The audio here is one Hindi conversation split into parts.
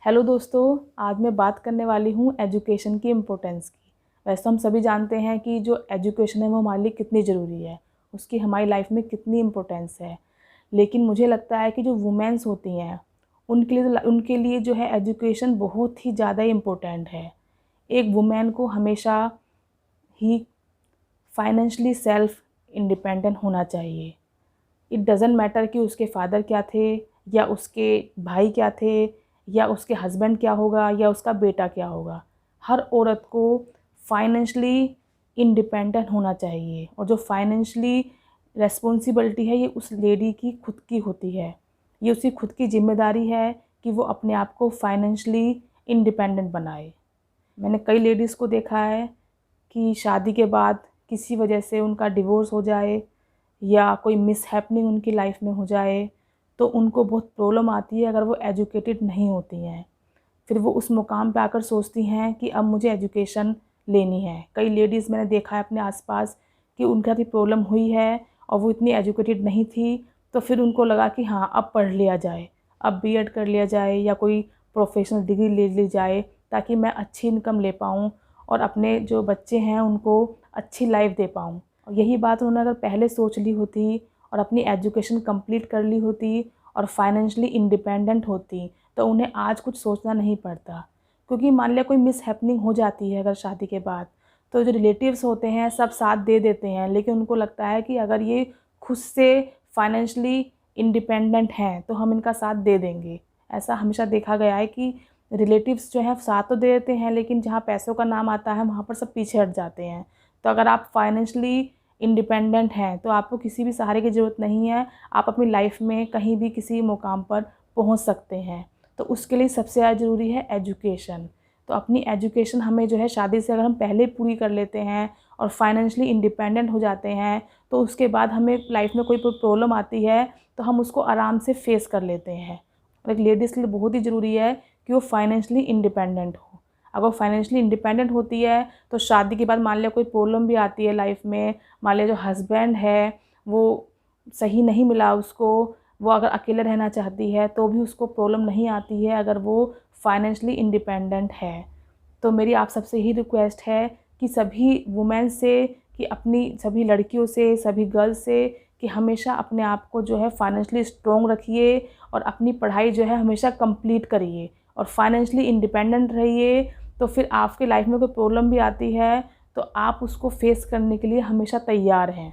हेलो दोस्तों, आज मैं बात करने वाली हूँ एजुकेशन की इम्पोर्टेंस की। वैसे तो हम सभी जानते हैं कि जो एजुकेशन है वो हमारे लिए कितनी ज़रूरी है, उसकी हमारी लाइफ में कितनी इम्पोर्टेंस है। लेकिन मुझे लगता है कि जो वुमेन्स होती हैं उनके लिए जो है एजुकेशन बहुत ही ज़्यादा इम्पोर्टेंट है। एक वुमेन को हमेशा ही फाइनेंशियली सेल्फ इंडिपेंडेंट होना चाहिए। इट डज़न्ट मैटर कि उसके फादर क्या थे या उसके भाई क्या थे या उसके हस्बैंड क्या होगा या उसका बेटा क्या होगा। हर औरत को फाइनेंशियली इंडिपेंडेंट होना चाहिए और जो फाइनेंशियली रेस्पॉन्सिबिलिटी है ये उस लेडी की खुद की होती है। ये उसकी खुद की ज़िम्मेदारी है कि वो अपने आप को फाइनेंशियली इंडिपेंडेंट बनाए। मैंने कई लेडीज़ को देखा है कि शादी के बाद किसी वजह से उनका डिवोर्स हो जाए या कोई मिसहैपनिंग उनकी लाइफ में हो जाए तो उनको बहुत प्रॉब्लम आती है अगर वो एजुकेटेड नहीं होती हैं। फिर वो उस मुकाम पे आकर सोचती हैं कि अब मुझे एजुकेशन लेनी है। कई लेडीज़ मैंने देखा है अपने आसपास कि उनके साथ प्रॉब्लम हुई है और वो इतनी एजुकेटेड नहीं थी, तो फिर उनको लगा कि हाँ अब पढ़ लिया जाए, अब बीएड कर लिया जाए या कोई प्रोफेशनल डिग्री ले ली जाए ताकि मैं अच्छी इनकम ले पाऊँ और अपने जो बच्चे हैं उनको अच्छी लाइफ दे पाऊँ। और यही बात उन्होंने अगर पहले सोच ली होती और अपनी एजुकेशन कंप्लीट कर ली होती और फाइनेंशियली इंडिपेंडेंट होती तो उन्हें आज कुछ सोचना नहीं पड़ता। क्योंकि मान लिया कोई मिसहैपनिंग हो जाती है अगर शादी के बाद, तो जो रिलेटिव्स होते हैं सब साथ दे देते हैं, लेकिन उनको लगता है कि अगर ये खुद से फाइनेंशियली इंडिपेंडेंट हैं तो हम इनका साथ दे देंगे। ऐसा हमेशा देखा गया है कि रिलेटिव्स जो हैं साथ तो दे देते हैं, लेकिन जहाँ पैसों का नाम आता है वहाँ पर सब पीछे हट जाते हैं। तो अगर आप फाइनेंशियली इंडिपेंडेंट हैं तो आपको किसी भी सहारे की ज़रूरत नहीं है। आप अपनी लाइफ में कहीं भी किसी मुकाम पर पहुंच सकते हैं। तो उसके लिए सबसे ज़्यादा ज़रूरी है एजुकेशन। तो अपनी एजुकेशन हमें जो है शादी से अगर हम पहले पूरी कर लेते हैं और फाइनेंशियली इंडिपेंडेंट हो जाते हैं तो उसके बाद हमें लाइफ में कोई प्रॉब्लम आती है तो हम उसको आराम से फेस कर लेते हैं। और एक लेडीज़ के लिए बहुत ही ज़रूरी है कि वो फाइनेंशियली इंडिपेंडेंट हो। अगर वो फाइनेंशियली इंडिपेंडेंट होती है तो शादी के बाद मान लिया कोई प्रॉब्लम भी आती है लाइफ में, मान लिया जो हस्बैंड है वो सही नहीं मिला उसको, वो अगर अकेले रहना चाहती है तो भी उसको प्रॉब्लम नहीं आती है अगर वो फाइनेंशियली इंडिपेंडेंट है। तो मेरी आप सबसे ही रिक्वेस्ट है कि सभी वुमेन से, कि अपनी सभी लड़कियों से, सभी गर्ल्स से, कि हमेशा अपने आप को जो है फाइनेंशियली स्ट्रॉन्ग रखिए और अपनी पढ़ाई जो है हमेशा कंप्लीट करिए और फाइनेंशियली इंडिपेंडेंट रहिए। तो फिर आपकी लाइफ में कोई प्रॉब्लम भी आती है तो आप उसको फेस करने के लिए हमेशा तैयार हैं।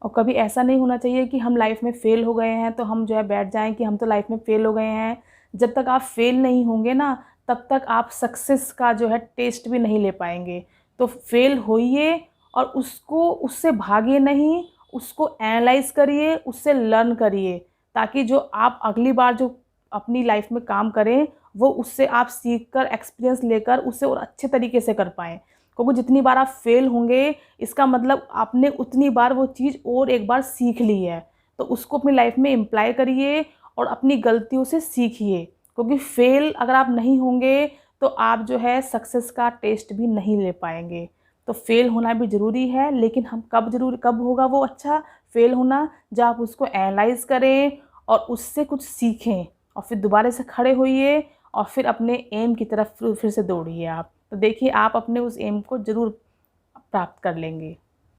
और कभी ऐसा नहीं होना चाहिए कि हम लाइफ में फ़ेल हो गए हैं तो हम जो है बैठ जाएं कि हम तो लाइफ में फ़ेल हो गए हैं। जब तक आप फ़ेल नहीं होंगे ना तब तक आप सक्सेस का जो है टेस्ट भी नहीं ले पाएंगे। तो फ़ेल होइए और उसको उससे भागिए नहीं, उसको एनालाइज करिए, उससे लर्न करिए ताकि जो आप अगली बार जो अपनी लाइफ में काम करें वो उससे आप सीख कर एक्सपीरियंस लेकर उससे और अच्छे तरीके से कर पाएँ। क्योंकि जितनी बार आप फेल होंगे इसका मतलब आपने उतनी बार वो चीज़ और एक बार सीख ली है। तो उसको अपनी लाइफ में इम्प्लाई करिए और अपनी गलतियों से सीखिए, क्योंकि फेल अगर आप नहीं होंगे तो आप जो है सक्सेस का टेस्ट भी नहीं ले पाएंगे। तो फेल होना भी ज़रूरी है, लेकिन हम कब होगा वो अच्छा फेल होना, जब आप उसको एनालाइज करें और उससे कुछ सीखें और फिर दोबारा से खड़े होइए और फिर अपने एम की तरफ फिर से दौड़िए आप। तो देखिए आप अपने उस एम को ज़रूर प्राप्त कर लेंगे।